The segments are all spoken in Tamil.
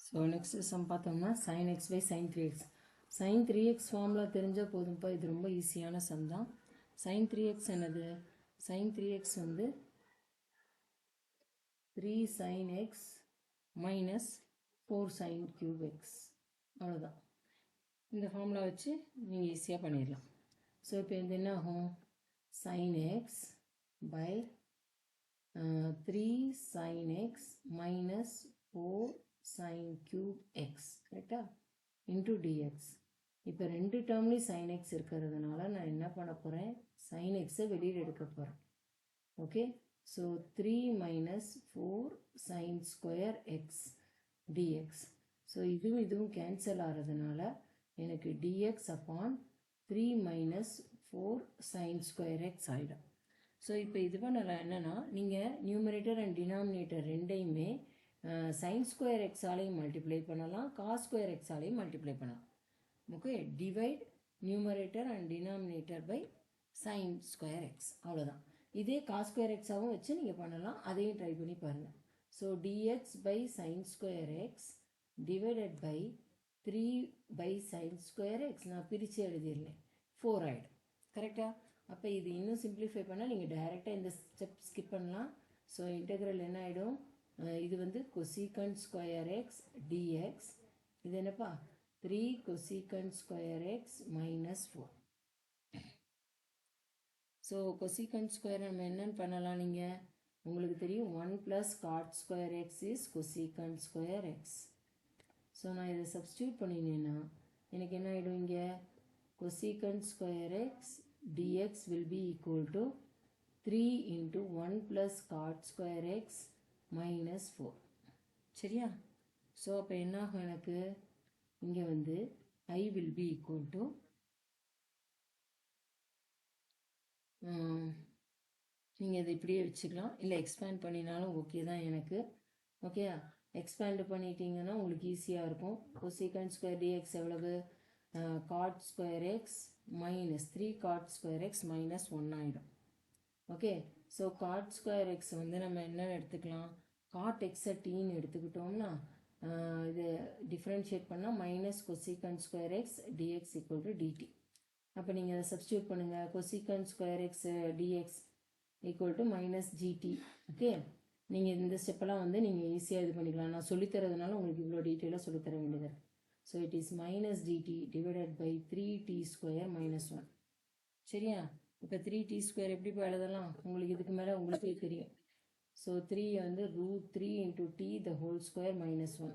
ஸோ நெக்ஸ்ட் சம் பார்த்தோம்னா sin x by sin 3x. sin 3x formula தெரிஞ்சால் போதும்ப்பா, இது ரொம்ப ஈஸியான சம் தான். sin 3x என்னது? sin 3x வந்து 3 sin x minus 4 sin cube x. அவ்வளோதான். இந்த ஃபார்முலா வச்சு நீங்கள் ஈஸியாக பண்ணிடலாம். ஸோ இப்போ இது என்ன ஆகும்? sin x by 3 sin x minus 4 sin cube x, கரெக்டா? into dx. இப்போ ரெண்டு டேர்ம்லேயும் sin x இருக்கிறதுனால நான் என்ன பண்ண போகிறேன்? sin x வெளியில் எடுக்க போகிறேன். Okay, so 3 minus 4 sin square x dx. So இதுவும் கேன்சல் ஆகிறதுனால எனக்கு dx upon 3 minus 4 sin square x ஆகிடும். ஸோ இப்போ இது பண்ணலாம் என்னென்னா, நீங்கள் நியூமரேட்டர் அண்ட் டினாமினேட்டர் ரெண்டையுமே சைன் ஸ்கொயர் எக்ஸாலையும் மல்டிப்ளை பண்ணலாம், காஸ் ஸ்கொயர் எக்ஸாலையும் மல்டிப்ளை பண்ணலாம். Okay, divide numerator and denominator by sine square x, அவ்வளோதான். இதே காஸ் ஸ்கொயர் எக்ஸாகவும் வச்சு நீங்கள் பண்ணலாம், அதையும் ட்ரை பண்ணி பாருங்கள். So d x by sine square x divided by 3 by sine square x, நான் பிரித்து எழுதிடலேன், 4 ஆகிடும். கரெக்டாக? அப்போ இது இன்னும் சிம்பிளிஃபை பண்ணால் நீங்கள் டைரெக்டாக இந்த ஸ்டெப் ஸ்கிப் பண்ணலாம். ஸோ இன்டெக்ரல் என்ன ஆகிடும்? இது வந்து கொசீகண்ட் ஸ்கொயர் எக்ஸ் டிஎக்ஸ். இது என்னப்பா? 3 கொசீகண்ட் square X minus 4. So கொசீகண்ட் square நம்ம என்னன்னு பண்ணலாம்? நீங்கள் உங்களுக்கு தெரியும் 1 + cot square X is கொசீகண்ட் square X. So நான் இதை சப்ஸ்டியூட் பண்ணினேன்னா எனக்கு என்ன ஆகிடும்? இங்கே கொசீகண்ட் square X dx will be equal to 3 into 1 plus cot square x minus 4. சரியா? ஸோ அப்போ என்ன ஆகும்? எனக்கு இங்கே வந்து I will be equal to நீங்கள் இதை இப்படியே வச்சுக்கலாம், இல்லை எக்ஸ்பேண்ட் பண்ணினாலும் ஓகே தான் எனக்கு. ஓகே, எக்ஸ்பேண்ட் பண்ணிட்டீங்கன்னா உங்களுக்கு ஈஸியாக இருக்கும். கொசீகண்ட் ஸ்கொயர் dx எவ்வளவு? cot square X minus 3 cot square X minus 1 ஆகிடும். Okay, so cot square X வந்து நம்ம என்னென்னு எடுத்துக்கலாம்? cot எக்ஸை டீன்னு எடுத்துக்கிட்டோம்னா இது டிஃப்ரென்ஷியேட் பண்ணால் minus cosecant square x d x equal to d t. அப்போ நீங்கள் அதை சப்ஸ்டியூட் பண்ணுங்கள். Cosecant square x d x equal to minus d t. Okay, நீங்கள் இந்த ஸ்டெப்பெல்லாம் வந்து நீங்கள் ஈஸியாக இது பண்ணிக்கலாம். நான் சொல்லித்தரதுனால உங்களுக்கு இவ்வளோ டீட்டெயிலாக சொல்லித்தர வேண்டியது. So it is minus dt divided by 3t square minus 1. சரியா? இப்போ 3t square எப்படி எழுதலாம்? உங்களுக்கு இதுக்கு மேலே உங்களுக்கே தெரியும். ஸோ 3 வந்து √3 into t the whole square minus 1.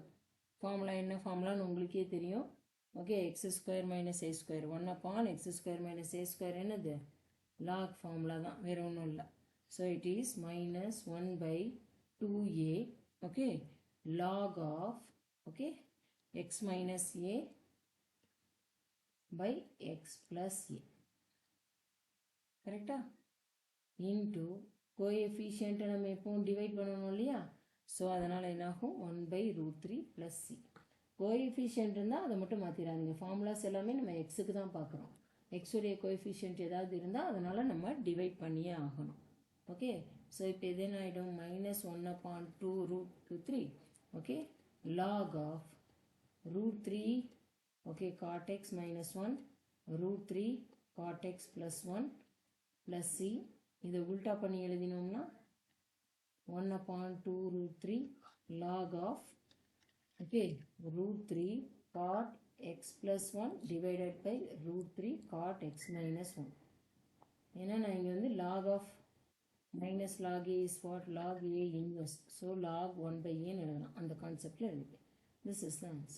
Formula என்ன ஃபார்முலான்னு உங்களுக்கே தெரியும். Okay, x square minus a square 1 upon x square minus a square என்னது? லாக் ஃபார்முலா தான், வேறு ஒன்றும் இல்லை. So it is minus 1 by 2a. Okay, log of okay x minus a by x plus a. கரெக்டா? இன்டு கோஎஃபிஷியன்ட்டை நம்ம எப்பவும் டிவைட் பண்ணணும் இல்லையா? ஸோ அதனால் என்னாகும்? 1 by √3 plus c. கோஎஃபிஷியன்ட் இருந்தால் அதை மட்டும் மாற்றிடாதீங்க. ஃபார்முலாஸ் எல்லாமே நம்ம எக்ஸுக்கு தான் பார்க்குறோம். எக்ஸுடைய கோஎஃபிஷியன்ட் ஏதாவது இருந்தால் அதனால் நம்ம டிவைட் பண்ணியே ஆகணும். ஓகே, ஸோ இப்போ இது என்ன ஆகிடும்? Minus 1 upon 2 √3. Okay, log of √3 okay cot x minus 1 √3 cot x plus 1 plus c. இதை உல்டா பண்ணி எழுதினோம்னா 1 upon 2 √3 log of okay √3 cot x plus 1 divided by √3 cot x minus 1. ஏன்னா நான் இங்கே வந்து log of minus log a is what? log a inverse. So log 1 by a எழுதலாம். அந்த கான்செப்டில் எழுதிப்பேன். This is the answer.